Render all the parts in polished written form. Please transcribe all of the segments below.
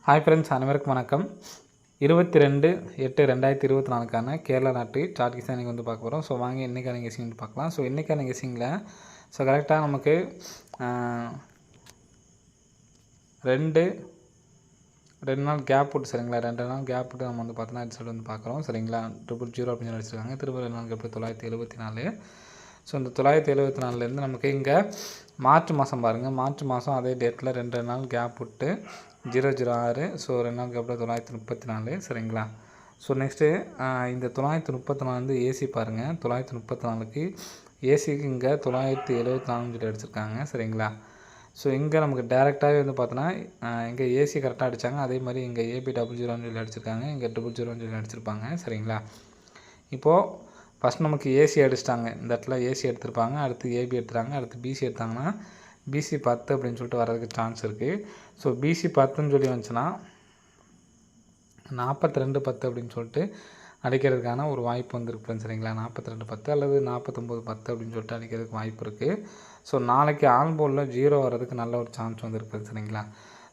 Hi friends, அனைவருக்கும் வணக்கம். 22/8/2024 கேரளா நாட்டு சார்ட் கெஸ்ஸிங் வந்து பார்க்க போகிறோம். ஸோ வாங்க இன்றைக்கான கெஸ்ஸிங் வந்து பார்க்கலாம். ஸோ இன்றைக்கான கெஸ்ஸிங்கில் கரெக்டாக நமக்கு ரெண்டு நாள் கேப் விட்டு சரிங்களா, 2 நாள் கேப் விட்டு நம்ம வந்து பார்த்தோன்னா ரிசல்ட் வந்து பார்க்குறோம் சரிங்களா. 000 அப்படின்னு அடிச்சிருக்காங்க. திரும்ப 2 நாள் கேப் 974. ஸோ இந்த 974லேருந்து நமக்கு இங்கே மார்ச் மாதம் பாருங்கள், மார்ச் மாதம் அதே டேட்டில் 2 நாள் கேப் விட்டு 006. ஸோ 2 நாள் கேப்பில் 934 சரிங்களா. ஸோ நெக்ஸ்ட்டு இந்த 934 வந்து ஏசி பாருங்கள், 934க்கு ஏசிக்கு இங்கே 974 அடிச்சிருக்காங்க சரிங்களா. ஸோ இங்கே நமக்கு டேரெக்டாகவே வந்து பார்த்தோன்னா இங்கே ஏசி கரெக்டாக அடித்தாங்க. அதே மாதிரி இங்கே ஏபி 000 அடிச்சிருக்காங்க, இங்கே 000 அடிச்சிருப்பாங்க சரிங்களா. இப்போது ஃபஸ்ட் நமக்கு ஏசி அடிச்சிட்டாங்க, இந்த இடத்துல ஏசி எடுத்திருப்பாங்க, அடுத்து ஏபி எடுத்துட்டாங்க, அடுத்து பிசி எடுத்தாங்கன்னா பிசி 10 அப்படின்னு சொல்லிட்டு வர்றதுக்கு சான்ஸ் இருக்குது. ஸோ பிசி 10ன்னு சொல்லி வந்துச்சுன்னா 42-10 அப்படின்னு சொல்லிட்டு அடிக்கிறதுக்கான ஒரு வாய்ப்பு வந்துருக்கு சரிங்களா. 42-10 அல்லது 49-10 அப்படின்னு சொல்லிட்டு அடிக்கிறதுக்கு வாய்ப்பு இருக்குது. ஸோ நாளைக்கு ஆல்போலில் 0 வர்றதுக்கு நல்ல ஒரு சான்ஸ் வந்துருக்கு சரிங்களா.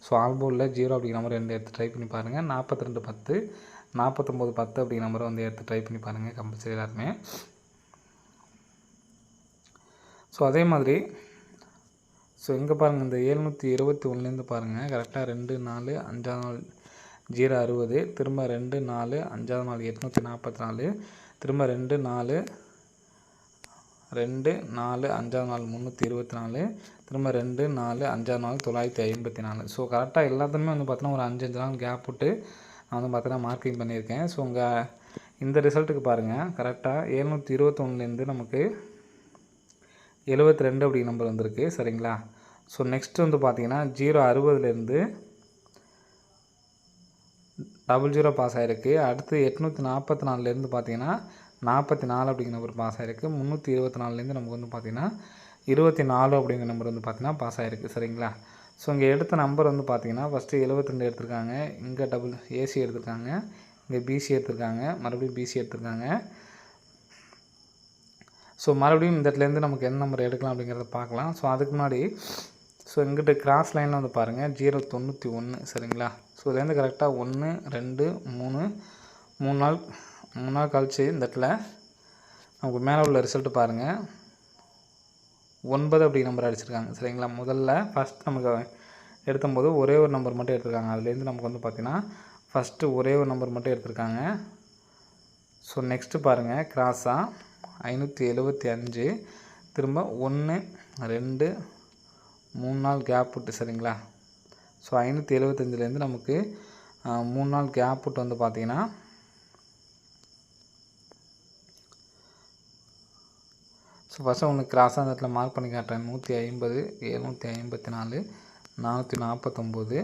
ஸோ ஆல்போலில் 0 அப்படிங்கிற மாதிரி 2 எடுத்து ட்ரை பண்ணி பாருங்கள். 42-10 49-10 அப்படிங்கிற நம்பரை வந்து எடுத்து ட்ரை பண்ணி பாருங்கள் கம்பல்சரி எல்லாருமே. ஸோ அதே மாதிரி இங்கே பாருங்கள், இந்த 721லேருந்து பாருங்கள் கரெக்டாக 2 4 5 நாள் 060, திரும்ப 2 4 5 நாள் 844, திரும்ப 2 4 5 நாள் 324, திரும்ப 2 4 5 நாள் 954. ஸோ கரெக்டாக எல்லாத்துலேயுமே வந்து பார்த்தோன்னா ஒரு 5 நாள் கேப் விட்டு நான் வந்து பார்த்தோன்னா மார்க்கிங் பண்ணியிருக்கேன். ஸோ உங்கள் இந்த ரிசல்ட்டுக்கு பாருங்கள் கரெக்டாக 721லேருந்து நமக்கு 72 அப்படி நம்பர் வந்திருக்கு சரிங்களா. ஸோ நெக்ஸ்ட்டு வந்து பார்த்தீங்கன்னா 060லேருந்து 00 பாஸ் ஆகிருக்கு. அடுத்து 844லேருந்து பார்த்தீங்கன்னா 44 அப்படிங்கிற நம்பர் பாஸ் ஆகிருக்கு. 324லேருந்து நமக்கு வந்து பார்த்திங்கன்னா 24 அப்படிங்கிற நம்பர் வந்து பார்த்திங்கன்னா பாஸ் ஆகிருக்கு சரிங்களா. ஸோ இங்கே எடுத்த நம்பர் வந்து பார்த்திங்கன்னா ஃபஸ்ட்டு 72 எடுத்திருக்காங்க, இங்கே ஏசி எடுத்திருக்காங்க, இங்கே பிசி எடுத்திருக்காங்க, மறுபடியும் பிசி எடுத்திருக்காங்க. ஸோ மறுபடியும் இந்த இடத்துலேருந்து நமக்கு என்ன நம்பர் எடுக்கலாம் அப்படிங்கிறத பார்க்கலாம். ஸோ அதுக்கு முன்னாடி இங்கிட்ட கிராஸ் லைனில் வந்து பாருங்கள் 091 சரிங்களா. ஸோ இதுலேருந்து கரெக்டாக 1 2 3 நாள் கழிச்சு இந்த இடத்துல நமக்கு மேலே உள்ள ரிசல்ட்டு பாருங்கள் 9 அப்படி நம்பர் அடிச்சிருக்காங்க சரிங்களா. முதல்ல ஃபஸ்ட் நமக்கு எடுக்கும்போது ஒரே ஒரு நம்பர் மட்டும் எடுத்திருக்காங்க. அதுலேருந்து நமக்கு வந்து பார்த்திங்கன்னா ஃபஸ்ட்டு ஒரே ஒரு நம்பர் மட்டும் எடுத்திருக்காங்க. ஸோ நெக்ஸ்ட்டு பாருங்கள் கிராஸாக 575, திரும்ப 1 2 3 நாள் கேப் விட்டு சரிங்களா. ஸோ 575லேருந்து நமக்கு 3 நாள் கேப் விட்டு வந்து பார்த்திங்கன்னா ஸோ ஃபஸ்ட்டு ஒன்று கிராஸாக அந்த இடத்துல மார்க் பண்ணி காட்டுறேன். 150 754 449.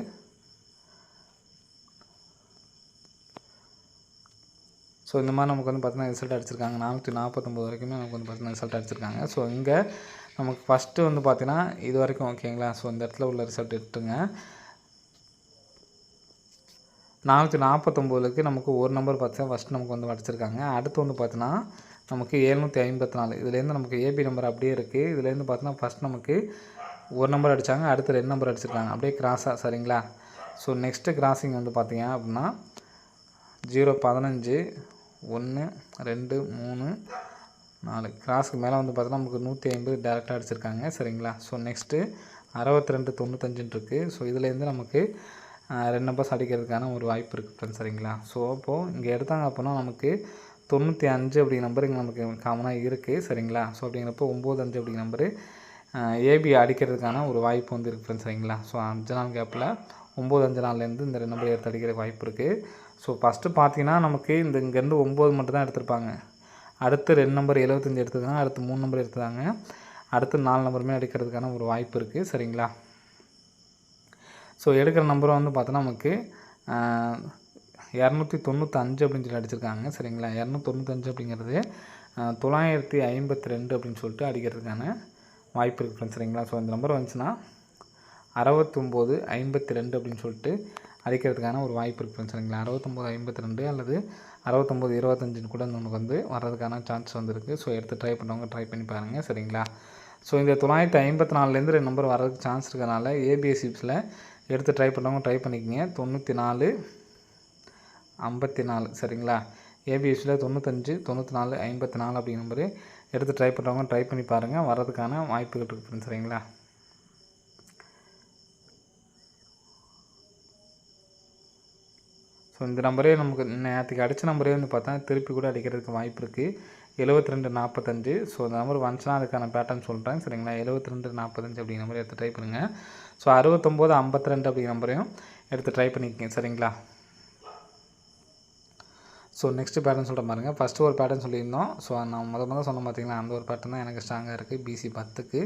ஸோ இந்த மாதிரி நமக்கு வந்து பார்த்திங்கன்னா ரிசல்ட் அடிச்சிருக்காங்க. 449 வரைக்குமே நமக்கு வந்து பார்த்திங்கன்னா ரிசல்ட் அடிச்சிருக்காங்க. ஸோ இங்கே நமக்கு ஃபஸ்ட்டு வந்து பார்த்திங்கன்னா இது வரைக்கும் ஓகேங்களா. ஸோ இந்த இடத்துல உள்ள ரிசல்ட் எடுத்துங்க. 449க்கு நமக்கு ஒரு நம்பர் பார்த்தா ஃபஸ்ட் நமக்கு வந்து அடிச்சிருக்காங்க. அடுத்து வந்து பார்த்தீங்கன்னா நமக்கு 754. இதுலேருந்து நமக்கு ஏபி நம்பர் அப்படியே இருக்குது. இதுலேருந்து பார்த்தீங்கன்னா ஃபஸ்ட் நமக்கு ஒரு நம்பர் அடித்தாங்க, அடுத்து 2 நம்பர் அடிச்சிருக்காங்க அப்படியே கிராஸாக சரிங்களா. ஸோ நெக்ஸ்ட்டு கிராஸிங் வந்து பார்த்திங்க அப்படின்னா 015 1 2 3 4 கிராஸுக்கு மேலே வந்து பார்த்தோன்னா நமக்கு 150 டேரெக்டாக அடிச்சிருக்காங்க சரிங்களா. ஸோ நெக்ஸ்ட்டு 62-95 இருக்குது. ஸோ இதுலேருந்து நமக்கு 2 நம்பர்ஸ் அடிக்கிறதுக்கான ஒரு வாய்ப்பு இருக்குது ஃப்ரெண்ட்ஸ் சரிங்களா. ஸோ அப்போது இங்கே எடுத்தாங்க அப்படின்னா நமக்கு 95 அப்படிங்கிற நம்பர் இங்கே நமக்கு காமனாக இருக்குது சரிங்களா. ஸோ அப்படிங்கிறப்போ 95 அப்படிங்கிற நம்பரு ஏபி அடிக்கிறதுக்கான ஒரு வாய்ப்பு வந்து இருக்குது ஃப்ரெண்ட்ஸ் சரிங்களா. ஸோ 5 நாள் கேப்பில் 9 நாள்லேருந்து இந்த 2 நம்பர் எடுத்து அடிக்கிற வாய்ப்பு இருக்குது. ஸோ ஃபஸ்ட்டு பார்த்தீங்கன்னா நமக்கு இங்கேருந்து 9 மட்டும் தான் எடுத்திருப்பாங்க. அடுத்து 2 நம்பர் 75 எடுத்துருக்காங்க, அடுத்து 3 நம்பர் எடுத்துருக்காங்க, அடுத்து 4 நம்பருமே அடிக்கிறதுக்கான ஒரு வாய்ப்பு இருக்குது சரிங்களா. ஸோ எடுக்கிற நம்பரும் வந்து பார்த்தோன்னா நமக்கு 295 அப்படின்னு சொல்லி அடிச்சிருக்காங்க சரிங்களா. 295 அப்படிங்கிறது 952 அப்படின்னு சொல்லிட்டு அடிக்கிறதுக்கான வாய்ப்பு இருக்குது ஃப்ரெண்ட்ஸ் சரிங்களா. ஸோ இந்த நம்பர் வந்துச்சுன்னா 6952 அப்படின்னு சொல்லிட்டு அடிக்கிறதுக்கான ஒரு வாய்ப்பு இருக்குது ஃப்ரெண்ட்ஸ் சரிங்களா. 6952 அல்லது 6925 கூட நமக்கு வந்து வர்றதுக்கான சான்ஸ் வந்துருக்கு. ஸோ எடுத்து ட்ரை பண்ணுறவங்க ட்ரை பண்ணி பாருங்கள் சரிங்களா. ஸோ இந்த 954லேருந்து 2 நம்பர் வர்றதுக்கு சான்ஸ் இருக்கிறனால ஏபிஎஸ்சிப்ஸில் எடுத்து ட்ரை பண்ணுறவங்க ட்ரை பண்ணிக்கோங்க. 94 54 சரிங்களா. ஏபிஎஸ்சியில் 95 94 54 அப்படிங்கிற நம்பரு எடுத்து ட்ரை பண்ணுறவங்க ட்ரை பண்ணி பாருங்கள், வர்றதுக்கான வாய்ப்புகள் இருக்குது சரிங்களா. ஸோ இந்த நம்பரே நமக்கு நேற்றுக்கு அடித்த நம்பரே வந்து பார்த்தா திருப்பி கூட அடிக்கிறதுக்கு வாய்ப்பு இருக்குது. 72 45. ஸோ இந்த நம்பர் வந்துச்சுன்னா அதுக்கான பேட்டர்ன் சொல்கிறேன் சரிங்களா. 72 45 அப்படிங்கிற நம்பரை எடுத்து ட்ரை பண்ணுங்கள். ஸோ 69 52 அப்படிங்கிற நம்பரையும் எடுத்து ட்ரை பண்ணிக்கோங்க சரிங்களா. ஸோ நெக்ஸ்ட்டு பேட்டர்ன் சொல்கிற பாருங்க. ஃபஸ்ட்டு ஒரு பேட்டர்ன் சொல்லியிருந்தோம். ஸோ நான் முதல் சொன்ன பார்த்தீங்களா, அந்த ஒரு பேட்டர்ன் தான் எனக்கு ஸ்ட்ராங்காக இருக்குது. பிசி 10க்கு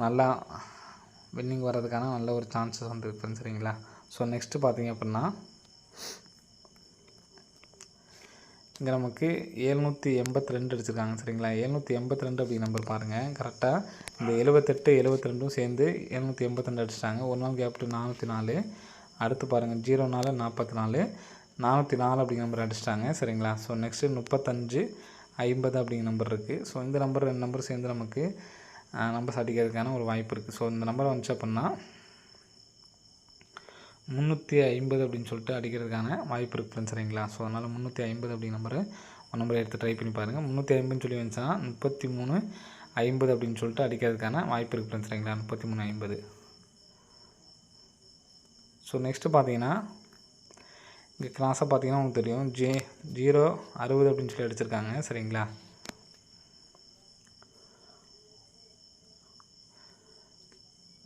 நல்லா வின்னிங் வர்றதுக்கான நல்ல ஒரு சான்சஸ் வந்து இருக்குது சரிங்களா. ஸோ நெக்ஸ்ட்டு பார்த்தீங்க அப்படின்னா இங்கே நமக்கு 782 அடிச்சிருக்காங்க சரிங்களா. 782 அப்படிங்கிற நம்பர் பாருங்கள். கரெக்டாக இந்த 78 72 சேர்ந்து 782 அடிச்சிட்டாங்க. ஒரு நாள் கேப்ட்டு 404. அடுத்து பாருங்கள் 04 44 404 அப்படிங்கிற நம்பர் அடிச்சிட்டாங்க சரிங்களா. ஸோ நெக்ஸ்ட்டு 35 50 அப்படிங்கிற நம்பர் இருக்குது. ஸோ இந்த நம்பர் 2 நம்பர் சேர்ந்து நமக்கு நம்பர்ஸ் அடிக்கிறதுக்கான ஒரு வாய்ப்பு இருக்குது. ஸோ இந்த நம்பர் வந்துச்சு அப்படின்னா 350 அப்படின்னு சொல்லிட்டு அடிக்கிறதுக்கான வாய்ப்பு இருக்குது சரிங்களா. ஸோ அதனால் 350 அப்படிங்கிற நம்பரை எடுத்து ட்ரை பண்ணி பாருங்கள். 350 சொல்லி வந்துச்சுன்னா 33 50 அப்படின்னு சொல்லிட்டு அடிக்கிறதுக்கான வாய்ப்பு இருக்குது சரிங்களா. 33 50. ஸோ நெக்ஸ்ட்டு பார்த்தீங்கன்னா இங்கே கிராஸாக பார்த்தீங்கன்னா உங்களுக்கு தெரியும் 0 60 அப்படின்னு சொல்லி அடிச்சிருக்காங்க சரிங்களா.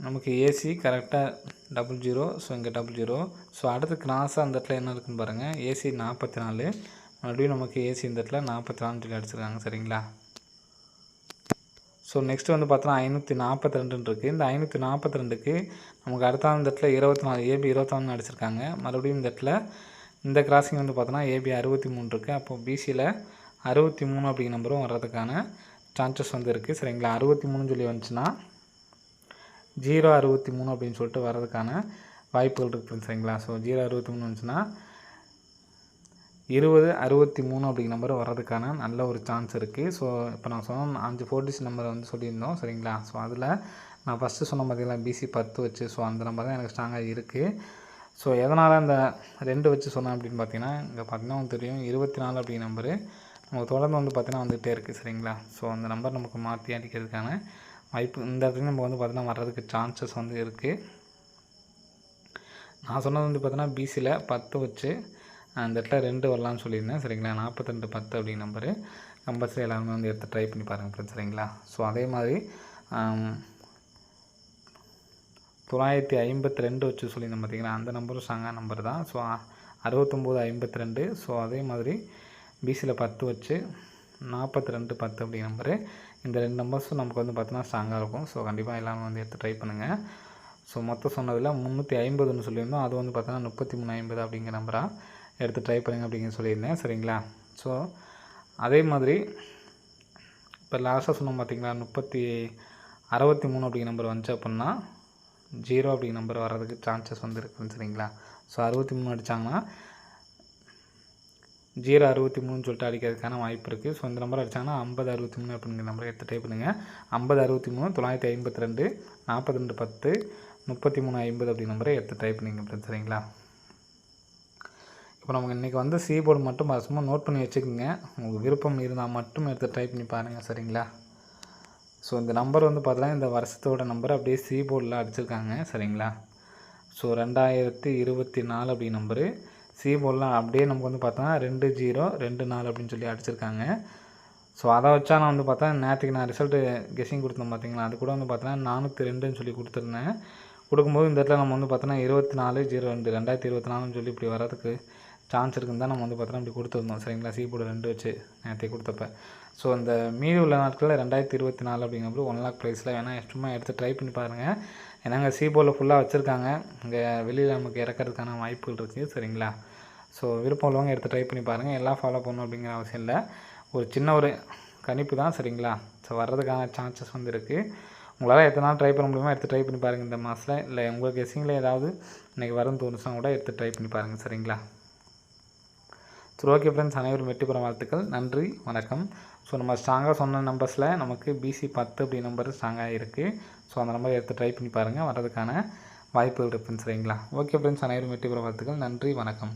நமக்கு ஏசி கரெக்டாக 00. ஸோ இங்கே 00. ஸோ அடுத்து கிராஸாக அந்த இடத்துல என்ன இருக்குன்னு பாருங்கள். ஏசி 44. மறுபடியும் நமக்கு ஏசி இந்த இடத்துல 44 சொல்லி அடிச்சிருக்காங்க சரிங்களா. ஸோ நெக்ஸ்ட்டு வந்து பார்த்தோன்னா 542 இருக்குது. இந்த 542க்கு நமக்கு அடுத்த இந்த இடத்துல 24 ஏபி 24 அடிச்சிருக்காங்க. மறுபடியும் இந்த இடத்துல இந்த கிராசிங் வந்து பார்த்தோன்னா ஏபி 63 இருக்குது. அப்போது பிசியில் 63 அப்படிங்கிற நம்பரும் வர்றதுக்கான சான்சஸ் வந்து இருக்குது சரிங்களா. 63 சொல்லி வந்துச்சுன்னா 063 அப்படின்னு சொல்லிட்டு வர்றதுக்கான வாய்ப்புகள் இருக்குது சரிங்களா. ஸோ 063 வந்துச்சுன்னா 2063 அப்படிங்கிற நம்பர் வர்றதுக்கான நல்ல ஒரு சான்ஸ் இருக்குது. ஸோ இப்போ நான் சொன்ன 5 4 டிஜிட் நம்பரை வந்து சொல்லியிருந்தோம் சரிங்களா. ஸோ அதில் நான் ஃபஸ்ட்டு சொன்ன பார்த்தீங்களா பிசி 10 வச்சு. ஸோ அந்த நம்பர் தான் எனக்கு ஸ்ட்ராங்காக இருக்குது. ஸோ எதனால் அந்த 2 வச்சு சொன்னேன் அப்படின்னு பார்த்தீங்கன்னா இங்கே பார்த்தீங்கன்னா உங்களுக்கு தெரியும் 24 அப்படிங்கிற நம்பரு நமக்கு தொடர்ந்து வந்து பார்த்தீங்கன்னா வந்துகிட்டே இருக்குது சரிங்களா. ஸோ அந்த நம்பர் நமக்கு மாற்றி அடிக்கிறதுக்கான வாய்ப்பு இந்த இடத்துல நம்ம வந்து பார்த்தீங்கன்னா வர்றதுக்கு சான்சஸ் வந்து இருக்குது. நான் சொன்னது வந்து பார்த்தீங்கன்னா பிசியில் 10 வச்சு அந்த இடத்துல 2 வரலான்னு சொல்லியிருந்தேன் சரிங்களா. 42 10 அப்படிங்கிற நம்பரு கம்பல்சரி எல்லாருமே வந்து எடுத்து ட்ரை பண்ணி பாருங்கள் சரிங்களா. ஸோ அதே மாதிரி 952 வச்சு சொல்லியிருந்தேன் பார்த்தீங்களா, அந்த நம்பரும் ஸ்ட்ராங்கான நம்பர் தான். ஸோ 69 52. ஸோ அதே மாதிரி பிசியில் 10 வச்சு 42 10 அப்படிங்கிற நம்பரு இந்த 2 நம்பர்ஸும் நமக்கு வந்து பார்த்தீங்கன்னா ஸ்ட்ராங்காக இருக்கும். ஸோ கண்டிப்பாக எல்லாமே வந்து எடுத்து ட்ரை பண்ணுங்கள். ஸோ மொத்தம் சொன்னதில் 350ன்னு சொல்லியிருந்தோம். அது வந்து பார்த்தீங்கன்னா 3350 அப்படிங்கிற நம்பராக எடுத்து ட்ரை பண்ணுங்கள் அப்படிங்கிற சொல்லியிருந்தேன் சரிங்களா. ஸோ அதே மாதிரி இப்போ லாஸ்ட்டாக சொன்னோம் பார்த்தீங்களா 63 அப்படிங்கிற நம்பர் வந்துச்சு அப்படின்னா 0 அப்படிங்கிற நம்பர் வர்றதுக்கு சான்சஸ் வந்து இருக்குன்னு சரிங்களா. ஸோ 63 அடித்தாங்கன்னா 063 சொல்லிட்டு அடிக்கிறதுக்கான வாய்ப்பு இருக்குது. ஸோ இந்த நம்பர் அடித்தாங்கன்னா 5063 அப்படிங்கிற நம்பரை எடுத்து ட்ரை பண்ணுங்கள். 5063 952 42 10 33 50 அப்படி நம்பரை எடுத்து ட்ரை பண்ணிங்க சரிங்களா. இப்போ நமக்கு இன்றைக்கி வந்து சி போர்டு மட்டும் சும்மா நோட் பண்ணி வச்சுக்கோங்க. உங்களுக்கு விருப்பம் இருந்தால் மட்டும் எடுத்து ட்ரை பண்ணி பாருங்கள் சரிங்களா. ஸோ இந்த நம்பர் வந்து பார்த்தீங்கன்னா இந்த வருஷத்தோட நம்பர் அப்படியே சி போர்டில் அடிச்சிருக்காங்க சரிங்களா. ஸோ 2024 அப்படி நம்பரு சி போர்டில் அப்படியே நமக்கு வந்து பார்த்தோன்னா 2024 அப்படின்னு சொல்லி அடிச்சிருக்காங்க. ஸோ அதை வச்சா நான் வந்து பார்த்தா நேற்றுக்கு நான் ரிசல்ட்டு கெஸ்ஸிங் கொடுத்தேன் பார்த்தீங்களா, அது கூட வந்து பார்த்தோன்னா 402ன்னு சொல்லி கொடுத்துருந்தேன். கொடுக்கும்போது இந்த இடத்துல நம்ம வந்து பார்த்தோன்னா 24/02 2024ன்னு சொல்லி இப்படி வரதுக்கு சான்ஸ் இருக்குன்னு தான் நம்ம வந்து பார்த்தோன்னா இப்படி கொடுத்துருந்தோம் சரிங்களா. சி போர்டு 2 வச்சு நேற்று கொடுத்தப்ப. ஸோ அந்த மீதி உள்ள நாட்களில் 2024 அப்படிங்கிறப்போ 1 லாக் ப்ரைஸில் வேணால் சும்மா எடுத்து ட்ரை பண்ணி பாருங்கள். ஏன்னா இங்கே சி போர்டில் ஃபுல்லாக வச்சுருக்காங்க. இங்கே வெளியில் நமக்கு இறக்கிறதுக்கான வாய்ப்புகள் இருக்குது சரிங்களா. ஸோ விருப்பம் உள்ளவங்க எடுத்து ட்ரை பண்ணி பாருங்கள். எல்லாம் ஃபாலோ பண்ணணும் அப்படிங்கிற அவசியம் இல்லை. ஒரு சின்ன ஒரு கணிப்பு தான் சரிங்களா. ஸோ வர்றதுக்கான சான்சஸ் வந்து இருக்குது. உங்களால் எத்தனை நாள் ட்ரை பண்ண முடியுமோ எடுத்து ட்ரை பண்ணி பாருங்கள் இந்த மாதத்தில். இல்லை உங்கள் கெஸ்ஸிங்கில் ஏதாவது இன்றைக்கி வரும்னு தோணுச்சுன்னா கூட எடுத்து ட்ரை பண்ணி பாருங்கள் சரிங்களா. சரி ஓகே ஃப்ரெண்ட்ஸ், அனைவரும் வெற்றி பெற வாழ்த்துக்கள். நன்றி, வணக்கம். ஸோ நம்ம ஸ்ட்ராங்காக சொன்ன நம்பர்ஸில் நமக்கு பிசி 10 அப்படி நம்பர் ஸ்ட்ராங்காக இருக்குது. ஸோ அந்த நம்பரை எடுத்து ட்ரை பண்ணி பாருங்கள். வர்றதுக்கான வாய்ப்புகள் இருக்குது சரிங்களா. ஓகே ஃப்ரெண்ட்ஸ், அனைவரும் வெற்றி பெற வாழ்த்துக்கள். நன்றி, வணக்கம்.